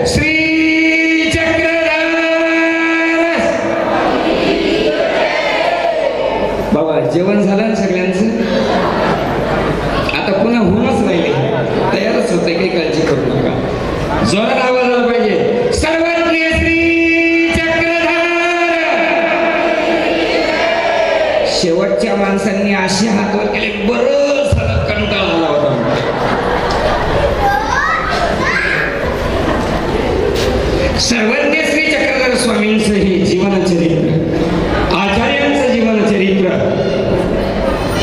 श्री चक्रधर बाबा. जेवण झालं ना सगळ्यांचं? आता पुन्हा होऊनच राहिले, तयारच होते, काही काळजी करू नका. जोरात आवाज आला पाहिजे. सर्वज्ञ श्री चक्रधर. शेवटच्या माणसांनी असे हातवर केले, बरं झालं, कंटाळा आला होता. सर्वज्ञ श्री चक्रधर स्वामींचं हे जीवनचरित्र, आचार्यांचं जीवनचरित्र,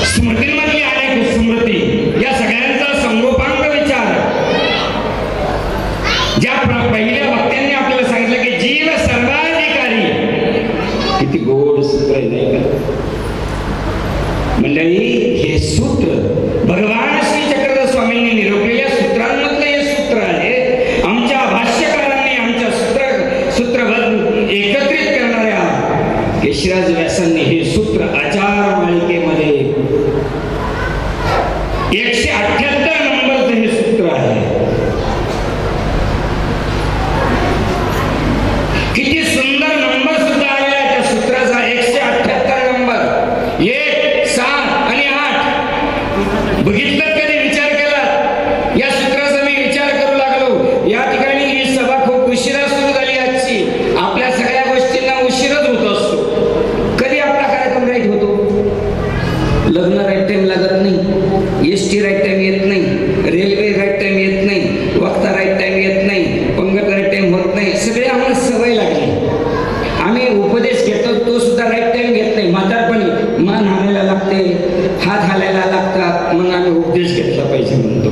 स्मृतींमधली अनेक स्मृती, या सगळ्यांचा संगोपांग विचार. ज्या पहिल्या वक्त्यांनी आपल्याला सांगितलं की जीव सर्वाधिकारी, किती गोड सूत्र आहे नाही का मंडळी? हे सूत्र भगवान श्री चक्रधर स्वामींनी निरूपलेल्या सूत्रांमधलं हे सूत्र आहे. आमच्या भाष्यकारांनी आमच्या सूत्रबद्ध एकत्रित करणाऱ्या केशराज व्यासांनी हे सूत्र आचार मालिकेमध्ये 178 नंबरचं हे सूत्र आहे. किती सुंदर नंबर सुद्धा आलेला आहे त्या सूत्राचा, 178 नंबर. 1, 7 आणि 8 बघितलं कधी? विचार केला या सूत्राचा? मी विचार करू लागलो. या ठिकाणी ही सभा खूप उशिरा सुरू झाली आजची. आपल्या सगळ्या गोष्टींना उशीरच होत असतो. कधी आपला कार्यक्रम राईट होतो? लग्न राईट टाइम लागत नाही, एसटी राईट टाइम येत नाही, रेल्वे राईट टाइम येत नाही, वक्ता राईट टाइम येत नाही, पंगत राईट टाइम होत नाही. सगळे आम्हाला सवय लागली. आम्ही उपदेश घेतो तो सुद्धा राईट टाइम घेत नाही. म्हातारपणी मान हालायला लागते, हात हालायला लागतात, मग आम्ही उपदेश घेतला पाहिजे म्हणतो.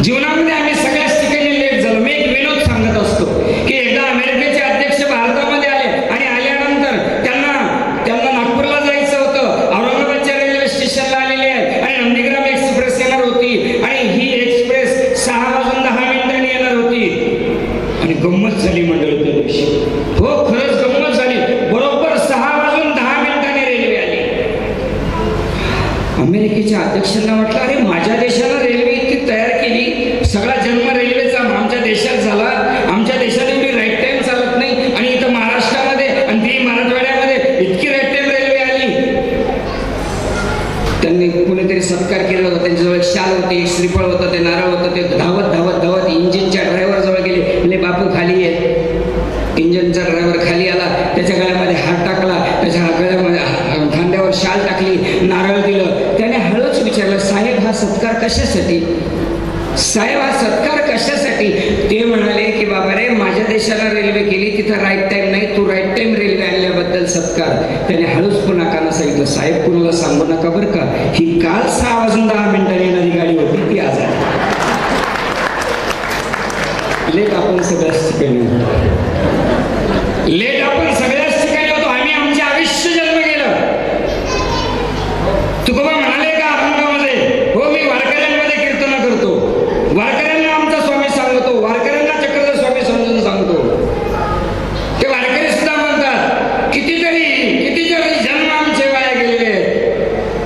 जीवनामध्ये आम्ही सगळ्याच ठिकाणी लेट झालो. मी एक विनोद सांगत असतो की एकदा अमेरिकेचे अध्यक्ष भारतामध्ये आले आणि आल्यानंतर त्यांना नागपूरला जायचं होतं. औरंगाबादच्या रेल्वे स्टेशनला आलेले आहेत आणि नंदीग्राम एक्सप्रेस येणार होती आणि ही एक्सप्रेस 6:10 येणार होती. आणि गंमत झाली मंडळी त्या दिवशी. हो, खरंच गंमत झाली. बरोबर 6:10 रेल्वे आली. अमेरिकेच्या अध्यक्षांना वाटलं, अरे माझ्या देशानं रेल्वे इतकी तयार केली, सगळा जन्म रेल्वेचा आमच्या देशात झाला, आमच्या देशात एवढी राईट टाइम चालत नाही आणि इथं महाराष्ट्रामध्ये आणि ती मराठवाड्यामध्ये इतकी राईट टाइम रेल्वे आली. त्यांनी कुणीतरी सत्कार केला होता. त्यांच्याजवळ एक शाल होते, एक श्रीफळ होतं, ते नारळ होतं. ते धावत धावत धावत इंजिनच्या ड्रायव्हर जवळ गेले. म्हणजे बापू खाली आहे. इंजिनचा ड्रायव्हर खाली आला, त्याच्या गळ्यामध्ये हात टाकला, त्याच्या गळ्यामध्ये खांद्यावर शाल टाकली, नारळ दिलं. त्याने हळूच विचारलं, साहेब हा सत्कार कशासाठी? साहेब हा सत्कार कशासाठी? ते म्हणाले की बाबा रे, माझ्या देशाला रेल्वे केली, तिथं राईट टाइम नाही, तू राईट टाइम रेल्वे आणल्याबद्दल सत्कार. त्याने हळूच पुन्हा काना सांगितलं, साहेब कुणाला सांगू नका बरं का, ही काल 6:10 येणारी गाडी होती, ती आज आहे. लेट आपण सगळ्याच ठिकाणी होतो. लेट आपण सगळ्याच ठिकाणी होतो. आम्ही आमचे आयुष्य जन्म गेलं. तुकोबा म्हणाले का अभंगामध्ये, हो मी वारकऱ्यांमध्ये कीर्तन करतो, वारकऱ्यांना आमचा स्वामी सांगतो, वारकऱ्यांना चक्रधर स्वामी समजून सांगतो. ते वारकरी सुद्धा म्हणतात, कितीतरी जन्म आमचे वाया गेलेले,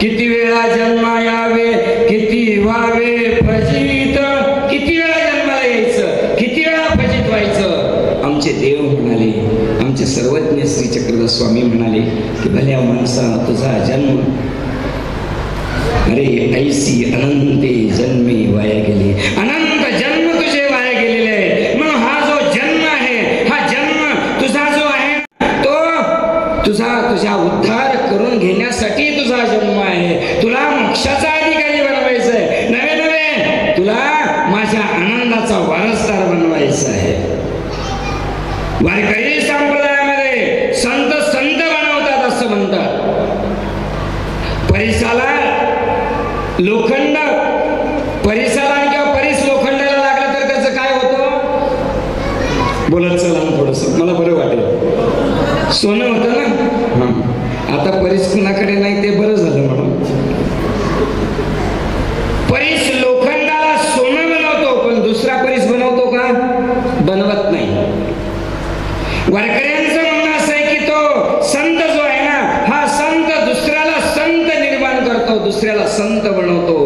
किती वेळा जन्मा यावे, किती व्हावे फजित, किती वेळा जन्माला यायचं, किती वेळा फजित व्हायचं. आमचे देव म्हणाले, आमचे सर्वज्ञ श्री चक्रधर स्वामी म्हणाले की भल्या माणसा तुझा जन्म, अरे ऐसी अनंते जन्मे वाया गेले, अनंत जन्म तुझे वाया गेलेले आहे. म्हणून हा जो जन्म आहे, हा जन्म तुझा जो आहे तो तुझा उद्धार करून घेण्यासाठी तुझा जन्म आहे. तुला मोक्षाचा अधिकारी बनवायचं आहे, नव्हे तुला माझ्या आनंदाचा वारसदार बनवायचं आहे. वारकरी संप्रदायामध्ये संत बनवतात असं म्हणतात. परिसाला लोखंड, परिसाला किंवा परीस लोखंडाला लागलं तर त्याचं काय होतं? बोलत चला थोडस, मला बरं वाटेल. सोनं होतं ना. आता परीस कुणाकडे नाही, ते बरं झालं म्हणून. परीस लोखंडाला सोनं बनवतो, पण दुसरा परीस बनवतो का? बनवत नाही. वारकऱ्यांचं म्हणणं असं आहे की तो संत जो आहे ना, हा संत दुसऱ्याला संत निर्माण करतो, दुसऱ्याला संत बनवतो.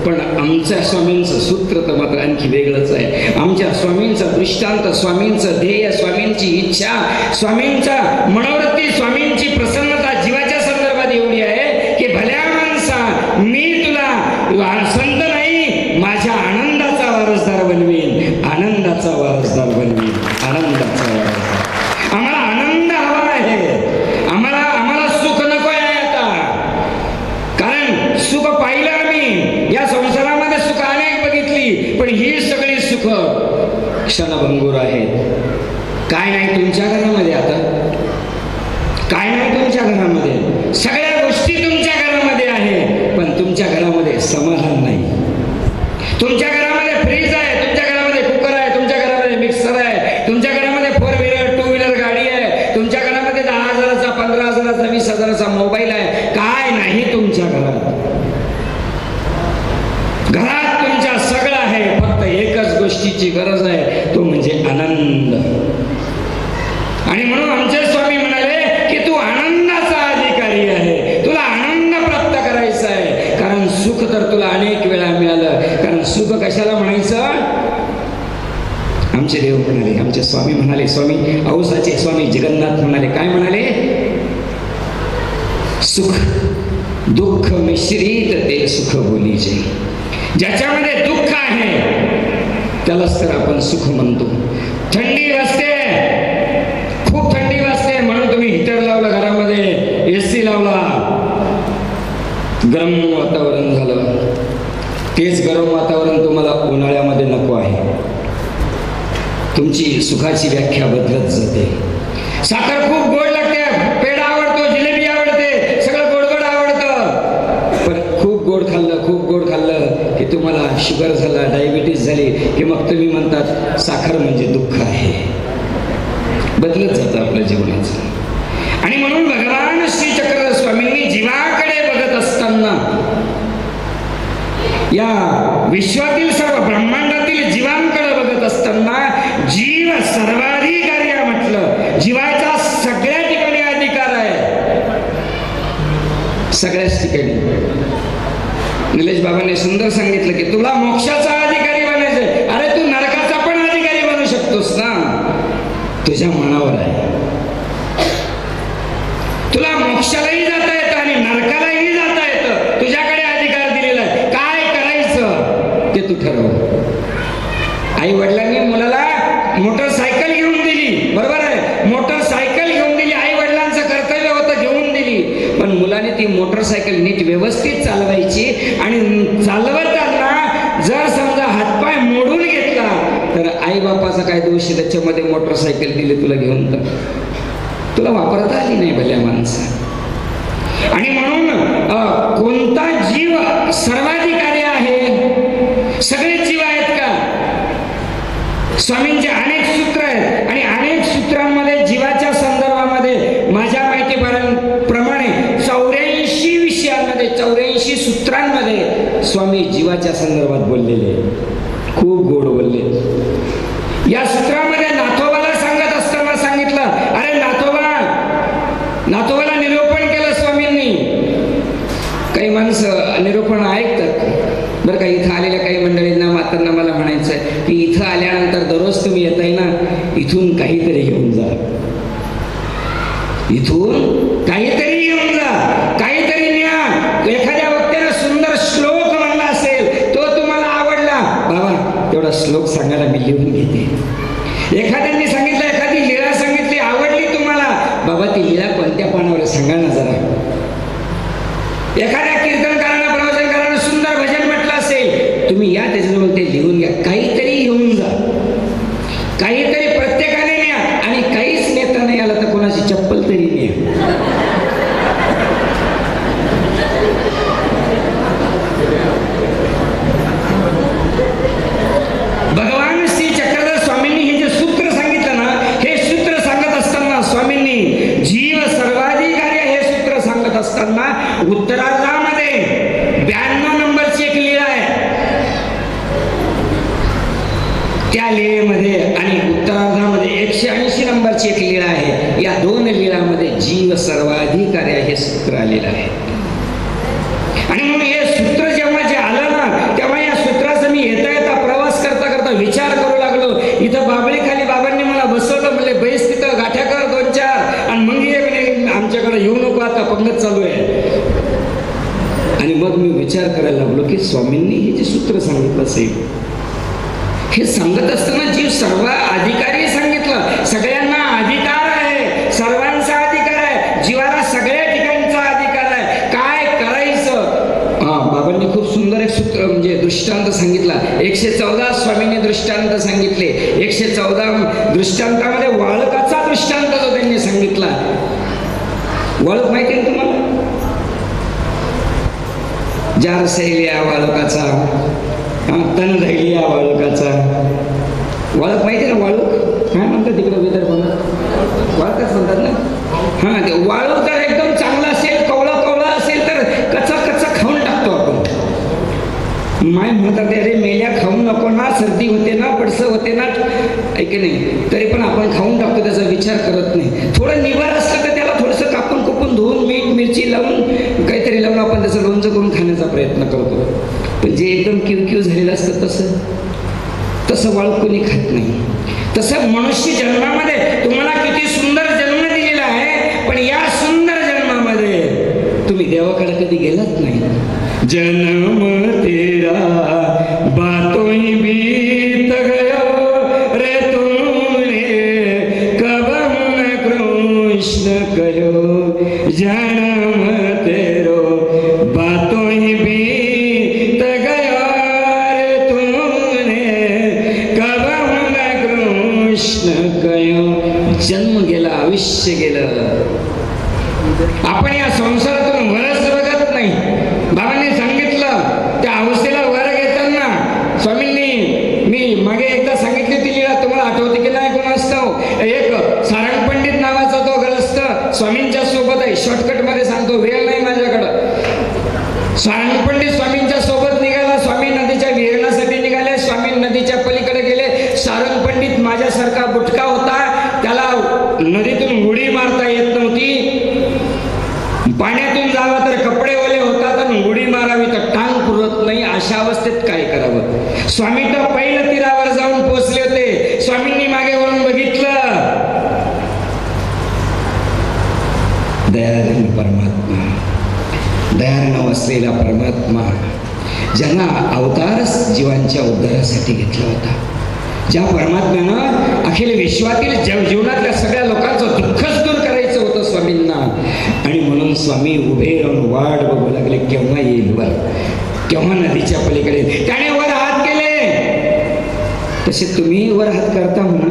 पण आमच्या स्वामींचं सूत्र तर मात्र आणखी वेगळंच एवढंच आहे. आमच्या स्वामींचा दृष्टांत, स्वामींचं ध्येय, स्वामींची इच्छा, स्वामींचा मनोवृत्ती, स्वामींची प्रसन्नता जीवाच्या संदर्भात एवढी आहे की भल्या माणसा मी तुला संत नाही, माझ्या आनंदाचा वारसदार बनवीन, आनंदाचा वारसदार बनवीन, आनंदाचा वारसदार. आम्हाला आनंद हवा आहे, आम्हाला सुख नको आहे आता. कारण सुख पाहिलं आम्ही या संसारामध्ये, सुख अनेक बघितली, पण ही सगळी सुख क्षणभंगूर आहेत. काय नाही तुमच्या घरामध्ये आता, काय नाही तुमच्या घरामध्ये, सगळ्या गोष्टी तुमच्या घरामध्ये आहे, पण तुमच्या घरामध्ये समाधान नाही. तुमच्या घरामध्ये फ्रीज आहे, तुमच्या घरामध्ये कुकर आहे, तुमच्या घरामध्ये मिक्सर आहे, तुमच्या घरामध्ये 4 व्हीलर 2 व्हीलर गाडी आहे, तुमच्या घरामध्ये 10,000चा 15,000चा 20,000चा मोबाईल आहे. काय नाही तुमच्या घरात. घरात तुमच्या सगळं आहे, फक्त एकच गोष्टीची गरज आहे, तो म्हणजे आनंद. आणि म्हणून आमचे स्वामी म्हणाले की तू आनंदाचा अधिकारी आहे, तुला आनंद प्राप्त करायचा आहे. कारण सुख तर तुला अनेक वेळा मिळालं. कारण सुख कशाला म्हणायचं? आमचे देव म्हणाले, आमचे स्वामी म्हणाले, स्वामी औसाचे स्वामी जगन्नाथ म्हणाले, काय म्हणाले? सुख दुःख मिश्रित ते सुख बोलीचे. ज्याच्यामध्ये दुःख आहे त्यालाच तर आपण सुख म्हणतो. थंडी वाजते, खूप थंडी वाजते, म्हणून तुम्ही हीटर लावला घरामध्ये, एसी लावला, गरम वातावरण झालं. तेच गरम वातावरण तुम्हाला उन्हाळ्यामध्ये नको आहे. तुमची सुखाची व्याख्या बदलत जाते. साखर खूप गोड लागते, पेढा आवडतो, जिलेबी आवडते, सगळं गोड गोड आवडतं. पण खूप गोड खाल्लं की तुम्हाला शुगर झाला, डायबिटीस झाली की मग तुम्ही म्हणतात साखर म्हणजे दुःख आहे. बदलत जातं आपल्या जीवनाचं. आणि म्हणून भगवान श्री चक्रधर स्वामींनी जीवाकडे बघत असताना, या विश्वातील सर्व ब्रह्मांडातील जीवांकडे बघत असताना, जीव सर्वाधिकारी म्हटलं. जीवाचा सगळ्या ठिकाणी अधिकार आहे, सगळ्याच ठिकाणी. निलेश बाबांनी सुंदर सांगितलं की तुला मोक्षाचा अधिकारी बनायचंय, अरे तू नरकाचा पण अधिकारी बनू शकतोस ना, तुझ्या मनावर आहे. तुला मोक्षालाही जाता येतं आणि नरकालाही जाता येतं, तुझ्याकडे अधिकार दिलेला आहे. काय करायचं ते तू ठरव. आई वडिलांनी मुलाला मोटरसायकल घेऊन दिली, बरोबर आहे, मोटरसायकल घेऊन दिली, आई वडिलांचं कर्तव्य होतं घेऊन दिली. पण मुलाने ती मोटरसायकल नीट व्यवस्थित चालवायची. आणि चालवताना जर समजा हातपाय मोडून घेतला तर आई बापाचा काय दोष? त्याच्यामध्ये मोटरसायकल दिली तुला घेऊन, तर तुला वापरता आली नाही भल्या माणसा. आणि म्हणून कोणता जीव सर्वाधिकारी आहे? सगळे जीव आहेत का? स्वामींचे अनेक सूत्र आहेत आणि अनेक सूत्रांमध्ये जीवाच्या संदर्भामध्ये माझ्या माहितीप्रमाणे 84 विषयांमध्ये 84 सूत्रांमध्ये स्वामी जीवाच्या संदर्भात बोललेले, खूप गोड बोलले. या सूत्रामध्ये नाथोबाला सांगत असताना सांगितलं, अरे नाथोबाला निरूपण केलं स्वामींनी. काही माणसं निरूपण ऐकतात बरं का. इथं आलेल्या काही मंडळींना मातांना मला म्हणायचं आहे की इथं आल्यानंतर दररोज तुम्ही येताय ना, इथून काहीतरी घेऊन जा, इथून काहीतरी घेऊन जा, काहीतरी न्या. एखाद्या व्यक्तीने सुंदर श्लोक म्हणला असेल, तो तुम्हाला आवडला, बाबा तेवढा श्लोक सांगायला मी लिहून घेते. एखाद्यांनी सांगितलं, एखादी लीळा सांगितली, आवडली तुम्हाला, बाबा ती लीळा कोणत्या पानावर सांगा ना जरा. एखाद्या कीर्तनकारानं प्रवचनकारानं सुंदर भजन म्हटलं असेल, तुम्ही या त्याच्याजवळ ते लिहून घ्या. काहीतरी घेऊन जा, काहीतरी प्रत्येकाने न्या. आणि काहीच नेता नाही आला तर कोणाची चप्पल तरी न्या. भगवान श्री चक्रधर स्वामींनी हे जे सूत्र सांगितलं ना, हे सूत्र सांगत असताना स्वामींनी जीव सर्वाधिकारी हे सूत्र सांगत असताना उत्तरार्धामध्ये 92 नंबरची एक लीळा आहे. त्या लीळेमध्ये आणि उत्तरार्धामध्ये 180 नंबरची एक लीळा आहे. या दोन लीळामध्ये जीव सर्वाधिकारी हे सूत्र आलेलं आहे. आणि म्हणून हे सूत्र जेव्हा जे आलं ना, तेव्हा या सूत्राचं मी येता येता प्रवास करता करता विचार करू लागलो. इथं बाबळी खाली बाबांनी मला बसवलं, म्हणले बैस तिथं गाठ्या कर 2-4 आणि मग ये म्हणे आमच्याकडे येऊ नको, आता पंगत चालू आहे. आणि मग मी विचार करायला लागलो की स्वामींनी हे जे सूत्र सांगितलं असेल, हे सांगत असताना जीव सर्व अधिकारी सांगितलं. सगळ्यांना अधिकार आहे, सर्वांचा अधिकार आहे, जीवाला सगळ्या ठिकाणचा अधिकार आहे. काय करायचं? बाबांनी खूप सुंदर एक सूत्र म्हणजे दृष्टांत सांगितला. 114 स्वामींनी दृष्टांत सांगितले. 114 दृष्टांतामध्ये वाळकाचा दृष्टांत जो त्यांनी सांगितला. वाळक माहिती आहे तुम्हाला? जार सैल्या वाळकाचा, तन धैलिया वाळकाचा. वाळक माहिती आहे ना? वाळूक काय म्हणतात तिकडे विदर्भात? वाळकच म्हणतात ना. ते वाळूक जर एकदम चांगला असेल, कवळा कवळा असेल तर कच्चा कच्चा खाऊन टाकतो आपण. माय म्हणतात अरे मेल्या खाऊ नको ना, सर्दी होते ना, पडसं होते ना, ऐके नाही, तरी पण आपण खाऊन टाकतो, त्याचा विचार करत नाही. थोडं निवार असलं तर त्याला थोडंसं कापून कुपून धुवून मीठ मिरची लावून काहीतरी लावून आपण त्याचं लोणचं करून खाण्याचा प्रयत्न करतो. पण जे एकदम किवकिव झालेलं असतं तसं वाळूक कोणी खात नाही. तसं मनुष्य जन्मामध्ये तुम्हाला किती सुंदर जन्म दिलेला आहे, पण या सुंदर जन्मामध्ये तुम्ही देवाकडे कधी गेलात नाही. जन्म तेरा बातों ही बीत गयो रे तूने कब मन कृष्ण कहो. जन्म तेरो बातों ही बीत गयो रे तूने कब मन कृष्ण कहो. जन्म गेला, आयुष्य गेलं. आपण या संसारातून वरच बघत नाही. बाबांनी सांगितलं त्या अवस्थेला वर घेताना स्वामींनी, मी मागे एकदा सांगितली होती लीला, तुम्हाला आठवते की नाही कोणास ठाऊक. एक सारंग पंडित नावाचा तो ग्रस्त स्वामींच्या सोबत आहे. शॉर्टकट मध्ये सांगतो, वेळ नाही माझ्याकडं. सारंग पंडित स्वामींच्या सोबत निघाला. स्वामी नदीच्या विहरणासाठी निघाले. स्वामी नदीच्या पलीकडे गेले. सारंग पंडित माझ्यासारखा बुटका होता, त्याला नदीतून उडी मारता येत नव्हती. पाण्यातून जावं तर कपडे ओले होतात आणि उडी मारावी तर टांग पुरत नाही. अशा अवस्थेत काय करावं? स्वामी तर पहिलं तीरावर जाऊन पोहोचले होते. स्वामींनी मागे वळून बघितलं. दयाळू परमात्मा, दयाळू असलेला परमात्मा, ज्यांना अवतारच जीवांच्या उद्धारासाठी घेतला होता, ज्या परमात्म्यानं अखिल विश्वातील जीवनातल्या सगळ्या लोकांचं दुःखच दूर करायचं होतं स्वामींना. आणि म्हणून स्वामी उभे राहून वाट बघू लागले, केव्हा येईल वर, केव्हा नदीच्या पलीकडे. त्याने वर हात केले. तसे तुम्ही वर हात करता म्हणा.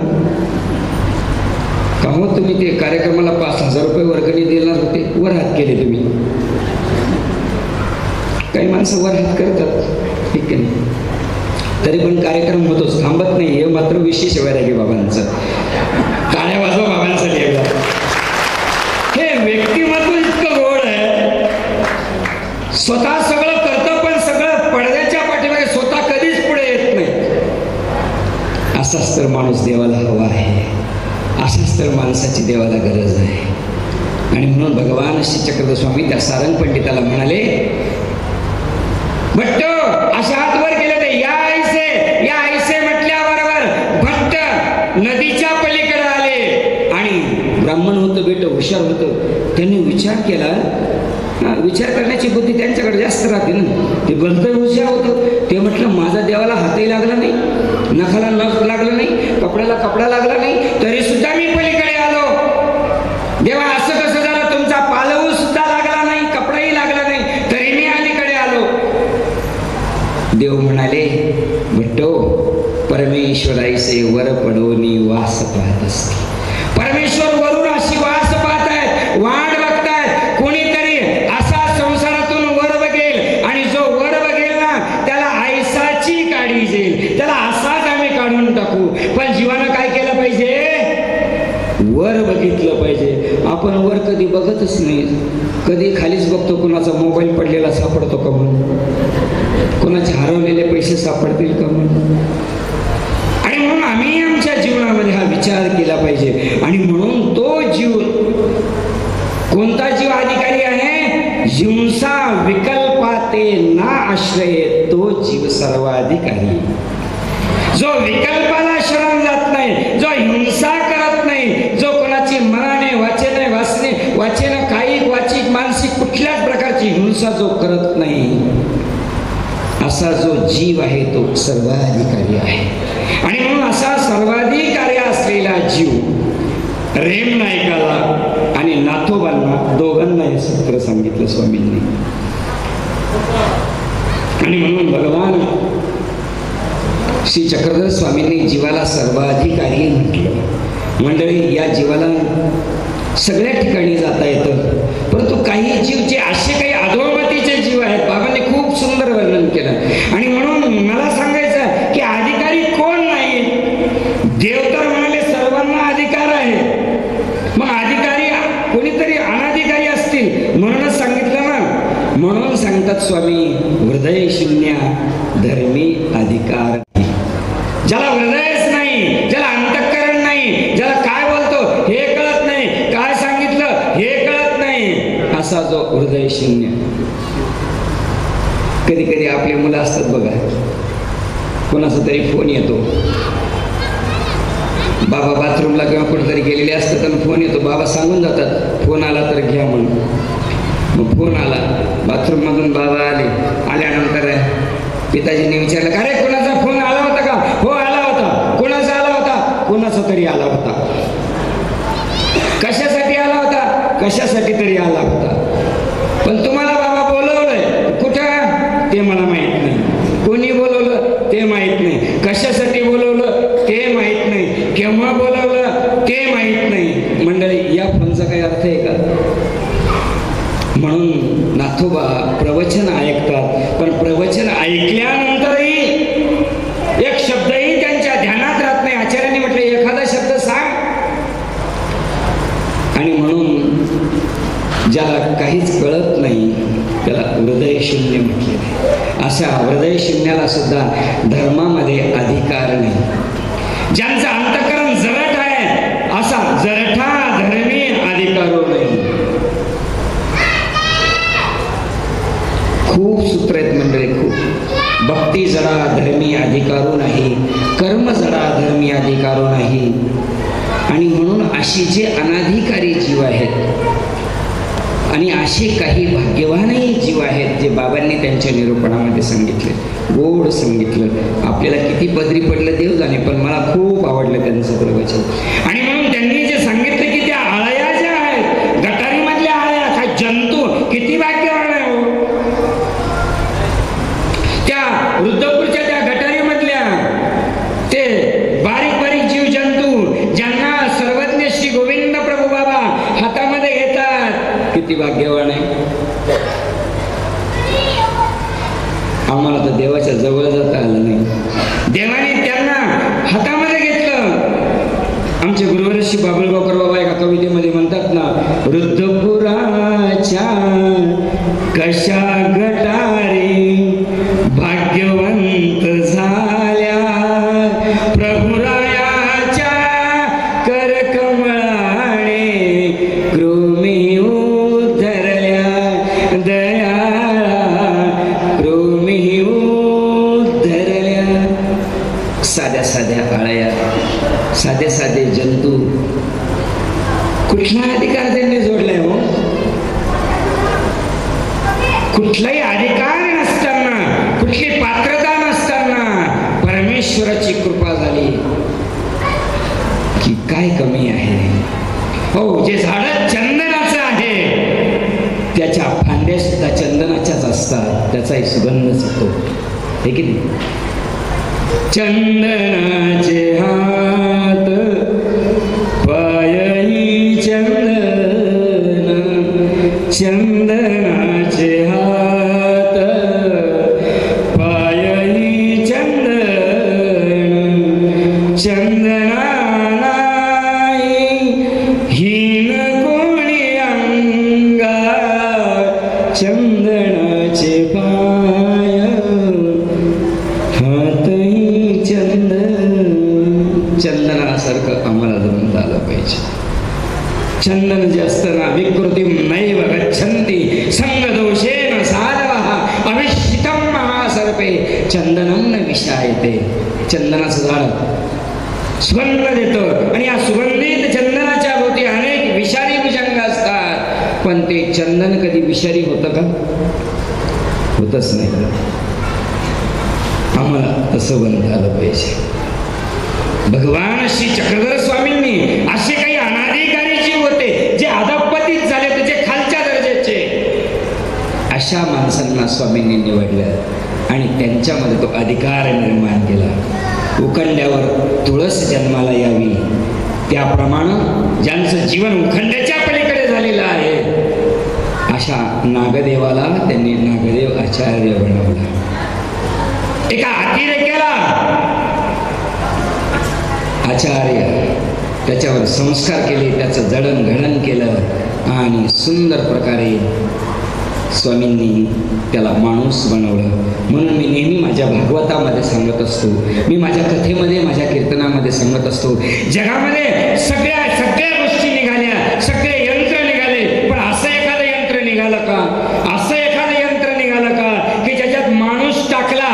का हो, तुम्ही ते कार्यक्रमाला 5,000 रुपये वर्गणी देणार होते, वर हात केले तुम्ही. काही माणसं वर हात करतात, ठीक आहे ना, तरी पण कार्यक्रम होतोच, थांबत नाही. हे मात्र विशेष वैरागी बाबांचं. टाळ्या वाजवा बाबांसाठी एकदा. हे व्यक्तिमत्व इतकं गोड आहे, स्वतः सगळं करतं पण सगळं पडद्याच्या पाठीमागे, स्वतः कधीच पुढे येत नाही. असाच तर माणूस देवाला हवा आहे, असाच तर माणसाची देवाला गरज आहे. आणि म्हणून भगवान श्री चक्रधर स्वामी त्या सारंग पंडिताला म्हणाले, भट्ट अशा हात वर केले ते या आईसे म्हटल्याबरोबर भट्ट नदीच्या पलीकडे आले. आणि ब्राह्मण होतं, बेट हुशार होतं. त्यांनी विचार केला. विचार करण्याची बुद्धी त्यांच्याकडे जास्त राहते ना. ते भलतं हुशार होतं. ते म्हटलं, माझा देवाला हातही लागला नाही, नखाला नख लागलं नाही, कपड्याला कपडा लागला नाही, तरी सुद्धा मी पलीकडे आलो. देवा असं कसं झालं? तुमचा पालवू सुद्धा लागला नाही, कपडाही लागला नाही, तरी मी अलीकडे आलो. देव म्हणाले, भट्टो परमेश्वराईसे वर पडोनी वास पाहत असते. परमेश्वर वरून अशी वास पाहतायत, वाट बघतायत. कोणीतरी असा संसारातून वर बघेल, आणि जो वर बघेल ना त्याला आयसाची काढी येईल, त्याला असाच आम्ही काढून टाकू. पण जीवानं काय केलं पाहिजे? वर बघितलं पाहिजे. आपण वर कधी बघतच नाही. कधी खालीच बघतो, कोणाचा मोबाईल पडलेला सापडतो का म्हणून, कोणाचे हरवलेले पैसे सापडतील का म्हणून. आणि म्हणून आम्ही आमच्या जीवनामध्ये हा विचार केला पाहिजे. आणि म्हणून तो जीव, कोणता जीव अधिकारी आहे? हिंसा विकल्पाते ना आश्रय, तो जीव सर्वाधिकारी. जो विकल्पाला शरण जात नाही, जो हिंसा करत नाही, जो कोणाची मनाने वाचेने कायिक वाचिक मानसिक कुठल्याच प्रकारची हिंसा जो करत नाही, असा जो जीव आहे तो सर्वाधिकारी आहे. आणि म्हणून असा सर्वाधिकारी असलेला जीव रेम नायकाला आणि नाथोबांना दोघांना हे सूत्र सांगितलं स्वामींनी. आणि म्हणून भगवान श्री चक्रधर स्वामींनी जीवाला सर्वाधिकारी म्हटलं. मंडळी, या जीवाला सगळ्या ठिकाणी जाता येतं, परंतु काही जीव जे असे काही अधोगतीचे जीव आहेत, बाबांनी खूप सुंदर वर्णन केलं. आणि म्हणून मला सांगायचं की अधिकारी कोण नाही. देव तर म्हणाले सर्वांना अधिकार आहे, मग अधिकारी कोणीतरी अनाधिकारी असतील म्हणूनच सांगितलं ना. म्हणून सांगतात स्वामी, हृदय शून्य धर्मी अधिकार. ज्याला हृदयच नाही, ज्याला अंतःकरण नाही, ज्याला काय बोलतो हे कळत नाही, काय सांगितलं हे कळत नाही, असा जो हृदय शून्य. कधी कधी आपली मुलं असतात बघा, कोणाचा तरी फोन येतो, बाबा बाथरूमला किंवा कुठेतरी गेलेले असतात आणि फोन येतो, बाबा सांगून जातात फोन आला तर घ्या म्हणून. मग फोन आला, बाथरूममधून बाबा आल्यानंतर पिताजीने विचारलं, का रे कोणाचा फोन आला होता का? हो आला होता. कोणाचा आला होता? कोणाचा तरी आला होता. कशासाठी आला होता? कशासाठी तरी आला होता. पण तुम्हाला बाबा बोलवलंय कुठं ते मला माहित नाही, कोणी बोलवलं ते माहित नाही, कशासाठी बोलवलं ते माहित नाही, केव्हा बोलवलं ते माहित नाही. मंडळी, या फोनचा काही अर्थ आहे का? म्हणून नाथोबा प्रवचन ऐकतात, पण प्रवचन ऐकल्यानंतरही एक शब्दही त्यांच्या ध्यानात राहत नाही. आचार्यांनी म्हटले एखादा शब्द सांग. आणि म्हणून ज्याला काहीच कळत नाही त्याला हृदय शून्य म्हटले. अशा हृदय शून्याला सुद्धा धर्मामध्ये अधिकार नाही. ज्यांचं अंतःकरण जरठ आहे असा जरठा धर्मी अधिकारो नाही. खूप सूत्र आहेत मंडळी, खूप. भक्ती जडा धर्मी अधिकारो नाही, कर्म जडा धर्मी अधिकारो नाही. आणि म्हणून अशी जे अनाधिकारी जीव आहेत आणि असे काही भाग्यवानही जीव आहेत जे बाबांनी त्यांच्या निरूपणामध्ये सांगितले, गोड सांगितलं. आपल्याला किती पदरी पडलं देव जाणे, पण मला खूप आवडलं त्यांचं प्रवचन. आणि म्हणून त्यांनी जे सांगितलं की त्या आळया ज्या आहेत, गटारीमधल्या आळया, काय जंतू, किती भाग्यवान आहे हो. त्या वृद्धपूरच्या त्या गटारीमधल्या ते बारीक बारीक जीव जंतू ज्यांना सर्वज्ञ श्री गोविंद प्रभू बाबा हातामध्ये घेतात, किती भाग्यवान आहे. आम्हाला तर देवाच्या जवळ जाता आलं नाही. देवाने त्यांना हातामध्ये घेतलं. आमचे गुरुवर्षी बाबुळगावकर बाबा एका कवितेमध्ये म्हणतात ना, वृद्धपुराच्या कशा गटारी भाग्यवंत झाल्या, प्रभुरायाच्या करकमळाने कृमी उधरल्या, दयाळा कृमी उधरल्या. साध्या साध्या आळया, साधे साधे जंतू, कुठला अधिकार त्यांनी जोडलाय हो? कुठलाही अधिकार नसताना, कुठली पात्रता नसताना परमेश्वराची कृपा झाली की काय कमी आहे हो. जे झाड चंदनाचं आहे त्याच्या फांद्या सुद्धा चंदनाच्याच असतात, त्याचाही सुगंधच येतो, हे की नाही. चंदनाचे हात पायही चंदन, चंदनाचे हात पायही चंदन, चंदना नाही हीन कोणी अंगा, चंदनाचे पाय हातही चंदन. चंदनासारखं आम्हाला जमता आलं पाहिजे. चंदन जे असतं ना, विकृतीम नैव गच्छन्ति संगदोषेण साधवः अविश्चितं महासर्पे चंदनं न विषायते. चंदनाचं झाड सुगंध देतं आणि या सुगंधित चंदनाच्या भोवती अनेक विषारी भुजंग असतात, पण ते चंदन कधी विषारी होतं का? होतच नाही. आम्हाला तसं बनता आलं पाहिजे. भगवान श्री चक्रधर स्वामींनी असे काही अनाधिकारी जीव होते जे अधपतित झाले, त्याचे खालच्या दर्जाचे, अशा माणसांना स्वामींनी निवडलं आणि त्यांच्यामध्ये तो अधिकार निर्माण केला. उखंड्यावर तुळस जन्माला यावी, त्याप्रमाणे ज्यांचं जीवन उखंड्याच्या पलीकडे झालेलं आहे अशा नागदेवाला त्यांनी नागदेव आचार्य बनवला. एका अतिरेक्याला आचार्य त्याच्यावर संस्कार केले, त्याचं जडणघडण केलं आणि सुंदर प्रकारे स्वामींनी त्याला माणूस बनवलं. म्हणून मी नेहमी माझ्या भागवतामध्ये सांगत असतो, मी माझ्या कथेमध्ये, माझ्या कीर्तनामध्ये सांगत असतो, जगामध्ये सगळ्या गोष्टी निघाल्या, सगळे यंत्र निघाले, पण असं एखादं यंत्र निघालं का? असं एखादं यंत्र निघालं का की ज्याच्यात माणूस टाकला?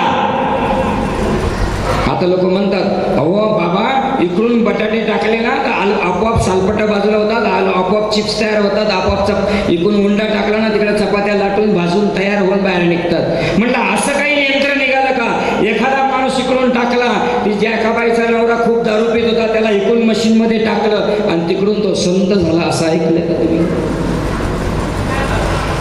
आता लोक म्हणतात, अहो बाबा, इकडून बटाटे टाकले ना तर आपोआप सालपटा बाजूला होतात, आपोआप चिप्स तयार होतात, आपोआप इकडून उंडा टाकला ना तिकडे चपात्या लाटून भाजून तयार होऊन बाहेर निघतात. म्हटलं असं काही यंत्र निघालं का? एखादा माणूस इकडून टाकला, ती ज्या कबाईचा नवरा खूप दारू पित होता त्याला इकडून मशीन मध्ये टाकलं आणि तिकडून तो संत झाला, असं ऐकलं का तुम्ही?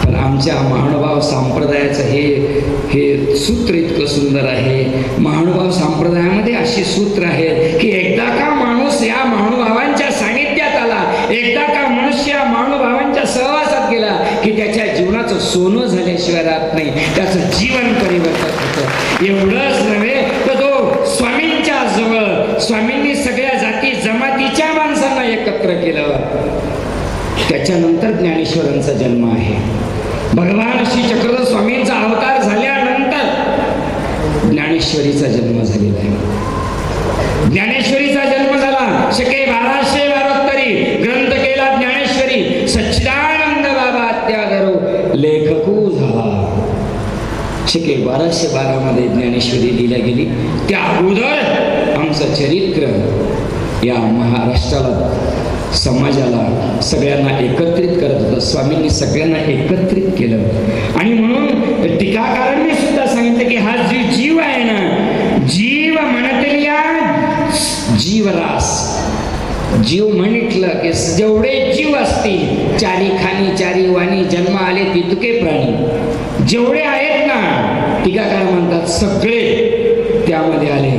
पण आमच्या महानुभाव संप्रदायाचं हे सूत्र इतकं सुंदर आहे. महानुभाव संप्रदायामध्ये अशी सूत्र आहेत की एकदा का माणूस या महानुभावांच्या सानिध्यात आला, एकदा का मनुष्य या महानुभावांच्या सहवासात गेला की त्याच्या जीवनाचं सोनं झाल्याशिवाय राहत नाही, त्याचं जीवन परिवर्तन होतं. एवढंच नव्हे तर तो स्वामींच्या जवळ, स्वामींनी सगळ्या जाती जमातीच्या माणसांना एकत्र केलं. त्याच्यानंतर ज्ञानेश्वरांचा जन्म आहे. भगवान श्री चक्रधर स्वामींचा अवतार झाल्यानंतर ज्ञानेश्वरीचा जन्म झालेला आहे. ज्ञानेश्वरीचा जन्म झाला. शके 1272 ग्रंथ केला ज्ञानेश्वरी. सच्चिदानंद बाबा त्याधरो लेखकू झाला. शके 1212 मध्ये ज्ञानेश्वरी लिहिल्या गेली. त्या अगोदर आमचं चरित्र या महाराष्ट्राला, समाजाला, सगळ्यांना एकत्रित करत होतं. स्वामींनी सगळ्यांना एकत्रित केलं. आणि म्हणून टीकाकारांनी सुद्धा सांगितलं की हा जीव आहे ना, जीव म्हणतल्या जीवरास. जीव म्हटलं की जेवढे जीव असतील, चारी खानी चारी वाणी, जन्म आले तितके प्राणी, जेवढे आहेत ना, टीकाकार म्हणतात सगळे त्यामध्ये आले.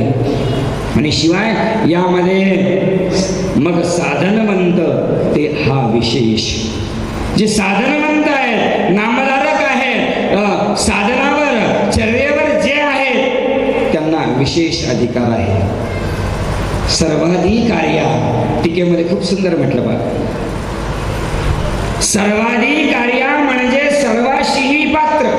आणि शिवाय यामध्ये मग साधनवंत ते हा विशेष, जे साधनवंत आहेत, नामधारक आहेत, साधनावर चर्येवर जे आहेत त्यांना विशेष अधिकार आहे. सर्वाधिकार्या टीकेमध्ये खूप सुंदर म्हटलं बघा. सर्वाधिकार्या म्हणजे सर्वाशीही पात्र,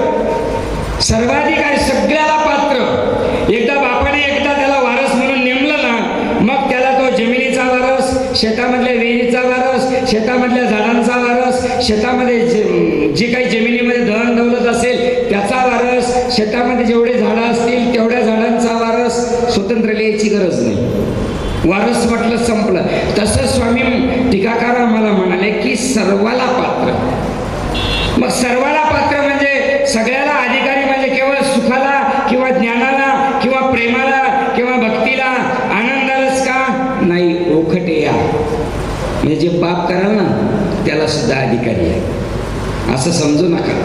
सर्वाधिकारी सगळ्याला पात्र. एकदा बापाने एकदा त्याला वारस म्हणून नेमलं ना, मग त्याला तो जमिनीचा वारस, शेतामधल्या विहिरीचा वारस, शेतामधल्या झाडांचा वारस, शेतामध्ये जे काही जमिनीमध्ये धन दौलत असेल त्याचा वारस, शेतामध्ये जेवढे झाडं असतील तेवढ्या झाडांचा वारस. स्वतंत्र लिहायची गरज नाही, वारस म्हटलं संपलं. तसं स्वामी टीकाकार आम्हाला म्हणाले की सर्वाला पात्र. मग सर्वाला पात्र म्हणजे सगळ्याला अधिकारी, म्हणजे केवळ सुखाला किंवा ज्ञानाला किंवा प्रेमाला किंवा भक्तीला आनंदालाच का नाही, ओखटे या म्हणजे जे पाप कराल ना त्याला सुद्धा अधिकारी आहे असं समजू नका.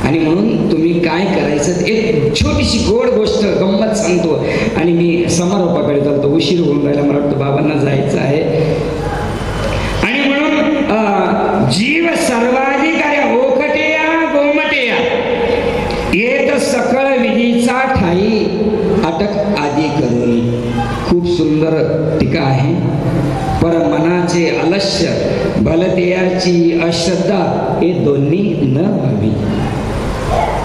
आणि म्हणून तुम्ही काय करायचं, एक छोटीशी गोड गोष्ट गंमत सांगतो आणि मी समारोपाकडे चालतो. उशीर होऊन राहिला, मला वाटतं बाबांना जायचं आहे. आणि म्हणून जीव सर्वाधिकार्या ओखटेया गोमटेया येत सकळ विधीचा ठाई अटक आदी करून. खूप सुंदर टीका आहे. पर मनाचे अलस्य भलतेयाची अश्रद्धा हे दोन्ही न व्हावी.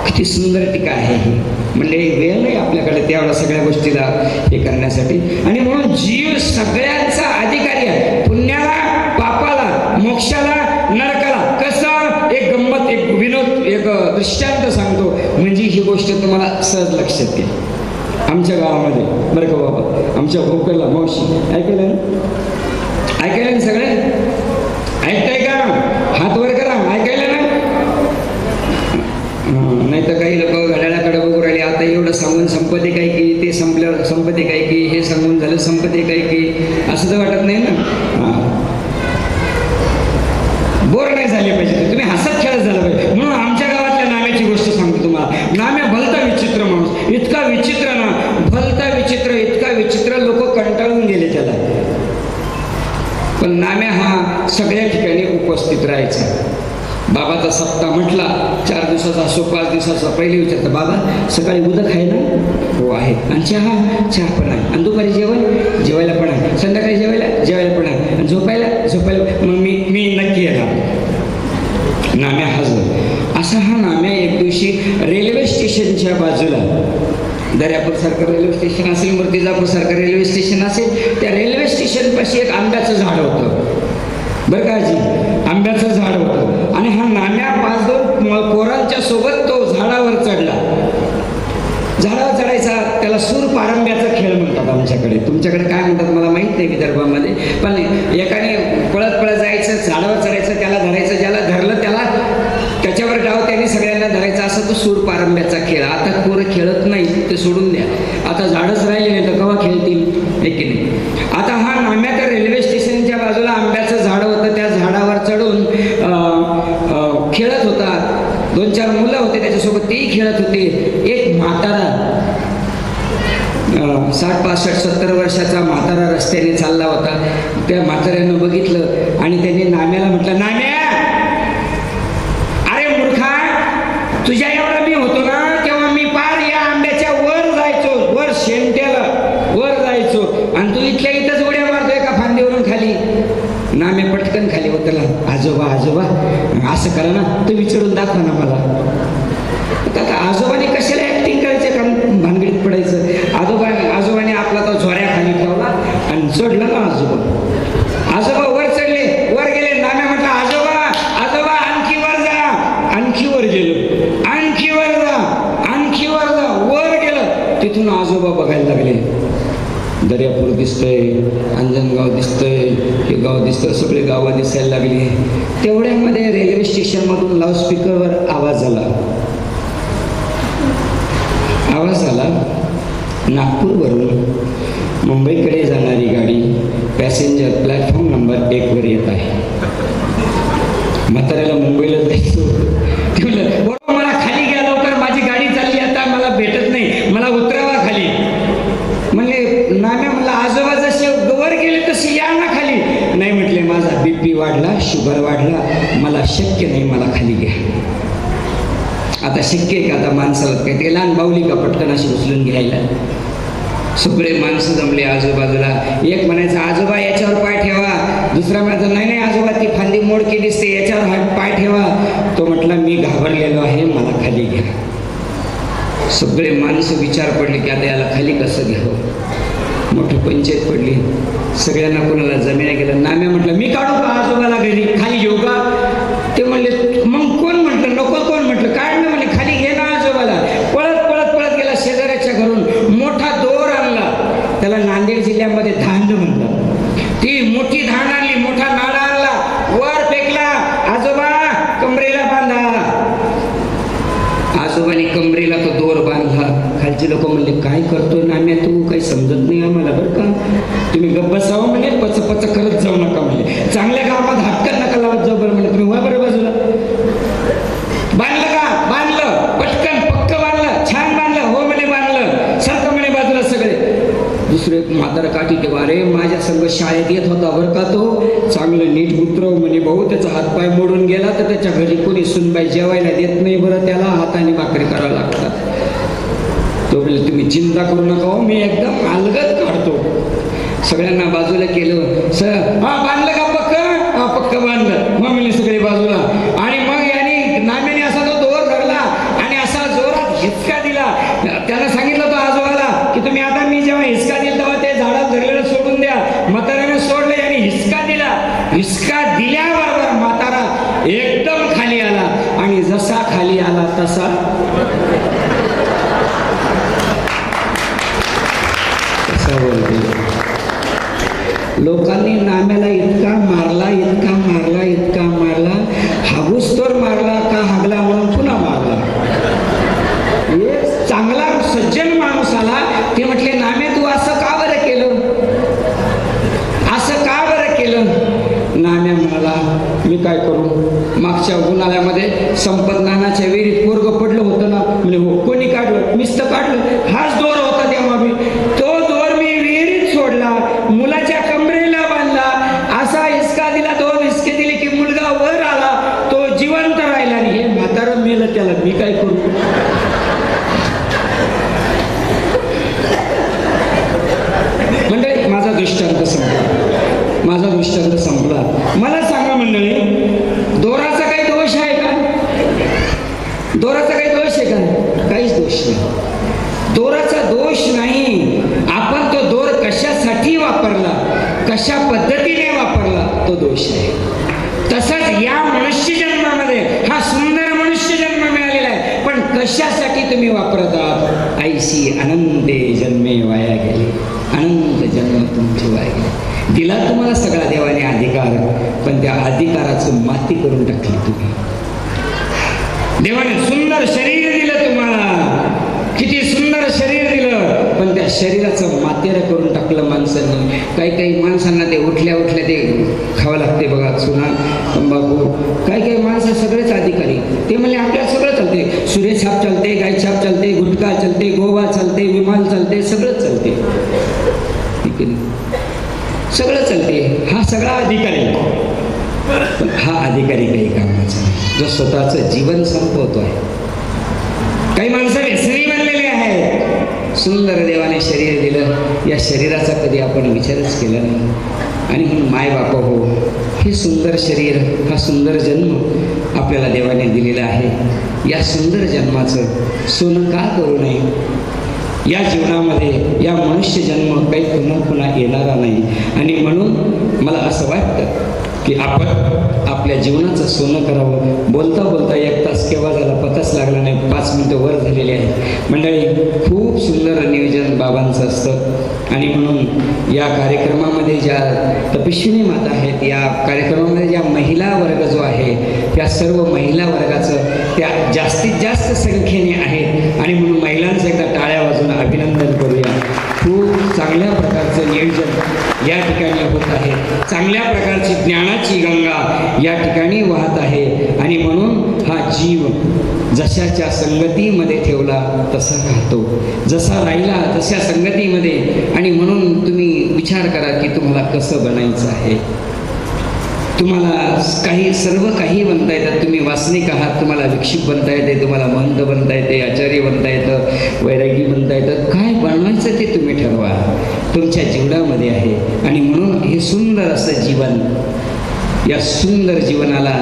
किती सुंदर टीका आहे ही. म्हणजे वेळ नाही आपल्याकडे त्यावेळेला सगळ्या गोष्टीला हे करण्यासाठी. आणि म्हणून जीव सगळ्यांचा अधिकारी आहे, पुण्याला, पापाला, मोक्षाला, नरकाला. कसं, एक गंमत, एक विनोद, एक दृष्टांत सांगतो म्हणजे ही गोष्ट तुम्हाला सहज लक्षात येईल. आमच्या गावामध्ये बरं का बाबा, आमच्या भोकरला मावशी ऐकलं ना, ऐकायला ना सगळे, ऐकताय का? हात वर करा, ऐकायला ना. नाही तर काही लोक घड्याळाकडे बघू राहिले, आता एवढं सांगून संपत्ती काय की, ते संपल्यावर संपत्ती काय की, हे सांगून झालं संपत्ती काय की, असं तर वाटत नाही ना. बोर नाही झाले पाहिजे, तुम्ही हसत खेळत झालं पाहिजे. म्हणून आमच्या गावातल्या नाम्याची गोष्ट सांगतो तुम्हाला. नाम्या भलता विचित्र माणूस, इतका विचित्र ना, भलता विचित्र, इतका विचित्र, लोक कंटाळून गेले त्याला. पण नाम्या हा सगळ्या ठिकाणी उपस्थित राहायचा. बाबाचा सप्ताह म्हटला, 4 दिवसाचा असो 5 दिवसाचा, पहिले विचारतं, बाबा सकाळी उदक आहे ना? हो आहे. आणि चहा पण आहे. आणि दुपारी जेवायला पण आहे. संध्याकाळी जेवायला पण आहे. आणि झोपायला मग मी नक्की येणार. नाम्या हजर. असा हा नाम्या एक दिवशी रेल्वे स्टेशनच्या बाजूला, दर्यापूरसारखं रेल्वे स्टेशन असेल, मूर्तिजापूरसारखं रेल्वे स्टेशन असेल, त्या रेल्वे स्टेशनपाशी एक आंब्याचं झाड होतं बरं का जी, आंब्याचं झाड होतं. आणि हा नाम्या 5-2 पोरांच्या सोबत तो झाडावर चढला. झाडावर चढायचा त्याला सूर पारंब्याचा खेळ म्हणतात आमच्याकडे, तुमच्याकडे काय म्हणतात मला माहीत नाही विदर्भामध्ये. पण एकाने पळत जायचं, झाडावर चढायचं, त्याला धरायचं, ज्याला धरलं त्याला त्याच्यावर डाव त्यांनी सगळ्यांना धरायचा, असा तो सूर पारंब्याचा खेळ. आता पोरं खेळत नाही, ते सोडून द्या. आता झाडच राहिले नाही तर केव्हा खेळतील, हे की नाही. आता हा नाम्या त्या रेल्वे स्टेशनच्या बाजूला आंब्याचं झाड होतं, त्या झाडावर चढून खेळत होता. 2-4 मुलं होते त्याच्यासोबत, तेही खेळत होते. एक म्हातारा 60-65-70 वर्षाचा म्हातारा रस्त्याने चालला होता. त्या म्हाताऱ्यानं बघितलं आणि त्याने नाम्याला म्हटलं, नाम्या, अरे मूर्खा, तुझ्या एवढा मी होतो ना तेव्हा मी पार या आंब्याच्या वर जायचो, वर शेंट्याला वर जायचो, आणि तू इथल्या इथंच उड्या मारतोय का फांदीवरून खाली? नाम्या पटकन खाली उतरला. आजोबा असं करा ना, तर विचारून दाखवा ना मला. आता आजोबाने कशाला ऍक्टिंग करायचं, कारण भानगडीत पडायचं. आजोबाने आपला तो झोऱ्या खाली ठेवला आणि चढला ना आजोबा वर चढले, वर गेले. नाम्या म्हटलं, आजोबा आणखी वर जा. आणखी वर गेलो, आणखी वर जा, वर गेलं. तिथून आजोबा बघायला लागले. दर्यापूर दिसतंय, अंजनगाव दिसतंय, हे गाव दिसतं, सगळे गावं दिसायला लागली. तेवढ्यामध्ये रेल्वे स्टेशनमधून लाऊडस्पीकरवर आवाज आला. नागपूरवरून मुंबईकडे जाणारी गाडी पॅसेंजर प्लॅटफॉर्म नंबर 1 वर येत आहे. म्हाताऱ्याला मुंबईला जायचं, बरोबर मला खाली घ्या लवकर, माझी गाडी चालली आता, मला भेटत नाही, मला उतरावा खाली. म्हणले नाम्या, मला आजोबा जसे वर गेले तसे या ना खाली. नाही म्हटले, माझा BP वाढला, शुगर वाढला, मला शक्य नाही, मला खाली घ्या. आता शक्य आहे का आता माणसाला, काय ते लहान बाहुली का पटकन अशी उचलून घ्यायला? सगळे माणसं जमले आजूबाजूला. एक म्हणायचं, आजोबा याच्यावर पाय ठेवा. दुसरा म्हणायचं, नाही आजोबा, ती फांदी मोडकी दिसते, याच्यावर पाय ठेवा. तो म्हटला, मी घाबरलेलो आहे, मला खाली घ्या. सगळे माणसं विचार पडले की आता याला खाली कसं घ्यावं. मोठी पंचायत पडली. सगळ्यांना कोणाला जमिना गेलं. नाम्या म्हटलं, मी काढू का आजोबाला घरी, खाली घेऊ का? ते म्हणले, मग कोण म्हटलं नको, कोण म्हटलं काढ ना, म्हणले खाली घे ना आजोबाला. पळत गेला शेजाऱ्याच्या घरून, मोठा दोर आणला. त्याला नांदेड जिल्ह्यामध्ये धांड म्हणतात. ती मोठी धांड आणली, मोठा नाडा आणला, वर फेकला. आजोबा कमरेला बांधा. आजोबाने कमरेला तो दोर बांधला. खालचे लोक म्हणले, काय करतोय नाम्या तू, काही समजत नाही आम्हाला बरं का, तुम्ही गप्प बसावं म्हणे, पच करत जाऊ नका म्हणे, चांगल्या कामात हातकन नका लावत जाऊ बरं म्हणे, तुम्ही वा बरं बाजूला. बांधलं का? बांधलं, पटकन पक्क बांधलं, छान बांधलं. हो म्हणे बांधलं, सारखं म्हणे बाजूला सगळे. दुसरे म्हातारा काठी ठेवा, अरे माझ्या संग शाळेत येत होता बरं का तो, चांगलं नीट उतरव म्हणे. भाऊ त्याचा हातपाय मोडून गेला तर त्याच्या घरी कोणी सुनबाई जेवायला देत नाही बरं, त्याला हाताने भाकरी करावं लागतात. तो बोलले, तुम्ही चिंता करू नका हो, मी एकदम अलगद काढतो. सगळ्यांना बाजूला केलं. बांधलं का पक्क? पक्क बांधलं. मग म्हणले सगळे बाजूला. आणि मग याने नाम्याने असा तो दोर धरला आणि असा जोरात हिसका दिला. त्याला सांगितलं तो आजोबाला की तुम्ही आता मी जेव्हा हिसका दिला तेव्हा ते झाडात धरलेलं सोडून द्या. म्हाताऱ्याने सोडलं आणि हिसका दिला. हिसका दिल्याबरोबर म्हातारा एकदम खाली आला आणि जसा खाली आला तसा लोकांनी नाम्याला इतका मारला, इतका मारला, इतका मारला, हागूस्तोर मारला का हागला म्हणून पुन्हा मारला. एक चांगला सज्जन माणूस आला, ते म्हटले नामे तू असं का बरं केलं, असं का बरं केलं. नाम्या म्हणाला मी काय करू, मागच्या उन्हाळ्यामध्ये संपतनानाच्या विहिरीत पोरगं पडलं होतं ना. म्हणजे हो, कोणी काढलं, मीच तर काढलं, हाच दोर होता तेव्हा मी, तो दोर मी विहिरीत सोडला, मुलाच्या कमरेला बांधला, असा हिसका दिला, 2 हिसके दिले की मुलगा वर आला, तो जिवंत राहिला. आणि हे म्हातारं मेलं, त्याला मी काय करू. मंडळी माझा दृष्टांत संपला, माझा दृष्टांत संपला. मला सांगा मंडळी, दोराचा काही दोष आहे का, दोराचा काही दोष आहे का, काहीच दोष नाही. दोराचा दोष नाही, आपण तो दोर कशासाठी वापरला, कशा पद्धतीने वापरला तो दोष आहे. तसंच या मनुष्य जन्मामध्ये हा सुंदर मनुष्य जन्म मिळालेला आहे, पण कशासाठी तुम्ही वापरत आहात. ऐशी अनंते जन्मे वाया गेले, अनंत जन्म तुमचे वाया गेले. दिला तुम्हाला सगळा देवाने अधिकार, पण त्या अधिकाराचं माती करून टाकली तुम्ही. देवाने सुंदर शरीर दिलं तुम्हाला, किती सुंदर शरीर दिलं, पण त्या शरीराचं मातेर करून टाकलं माणसांनी. काही काही माणसांना ते उठल्या उठल्या ते खावं लागते बघा, चुना, तंबाखू. काही काही माणसं सगळेच अधिकारी, ते म्हणजे आपल्याला सगळं चालते, सूर्यछाप चालते, गायछाप चालते, गुटखा चालते, गोवा चालते, विमान चालते, सगळंच चालते, ठीक आहे, सगळं चालते. हा सगळा अधिकारी, पण हा अधिकारी काही कामाचा नाही, जो स्वतःचं जीवन संपवतो आहे. काही माणसं व्यसनी बनलेले आहेत. सुंदर देवाने शरीर दिलं, या शरीराचा कधी आपण विचारच केला नाही. आणि म्हणून माय बापा हो, हे सुंदर शरीर, हा सुंदर जन्म आपल्याला देवाने दिलेला आहे. या सुंदर जन्माचं सोनं का करू नये. या जीवनामध्ये या मनुष्य जन्म काही पुन्हा पुन्हा येणारा नाही. आणि म्हणून मला असं वाटतं की आपण आपल्या जीवनाचं सोनं करावं. बोलता बोलता 1 तास केव्हा झाला पताच लागला नाही, 5 मिनिटं वर झालेली आहे. मंडळी खूप सुंदर नियोजन बाबांचं असतं. आणि म्हणून या कार्यक्रमामध्ये ज्या तपस्विनी माता आहेत, या कार्यक्रमामध्ये ज्या महिला वर्ग जो आहे, त्या सर्व महिला वर्गाचं त्या जास्तीत जास्त संख्येने आहेत. आणि म्हणून महिलांचं एकदा टाळ्या वाजून अभिनंदन करूया. खूप चांगल्या प्रकारचं नियोजन या ठिकाणी होत आहे. चांगल्या प्रकारची ज्ञानाची गंगा या ठिकाणी वाहत आहे. आणि म्हणून हा जीव जशाच्या संगतीमध्ये ठेवला तसा राहतो, जसा राहिला तशा संगतीमध्ये. आणि म्हणून तुम्ही विचार करा की तुम्हाला कसं बनायचं आहे. तुम्हाला सर्व काही बनता येतात. तुम्ही वासनिक आहात, तुम्हाला भिक्षुक बनता येते, तुम्हाला महंत बनता येते, आचार्य बनता येतं, वैरागी बनता येतं. काय बनवायचं ते तुम्ही ठरवा, तुमच्या जीवनामध्ये आहे. आणि म्हणून हे सुंदर असं जीवन, या सुंदर जीवनाला,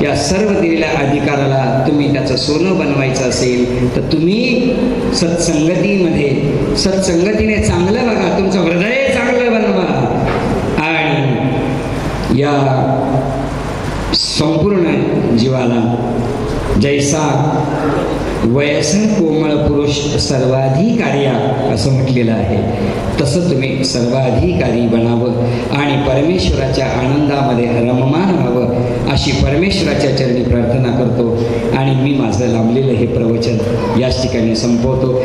या सर्व दिलेल्या अधिकाराला तुम्ही त्याचं सोनं बनवायचं असेल तर तुम्ही सत्संगतीने चांगलं बघा, तुमचं हृदय चांगलं बनवा. आणि या संपूर्ण जीवाला जैसा वयस कोमळ पुरुष सर्वाधिकार्या असं म्हटलेलं आहे, तसं तुम्ही सर्वाधिकारी बनावं आणि परमेश्वराच्या आनंदामध्ये रममान व्हावं अशी परमेश्वराच्या चरणी प्रार्थना करतो. आणि मी माझं लांबलेलं हे प्रवचन याच ठिकाणी संपवतो.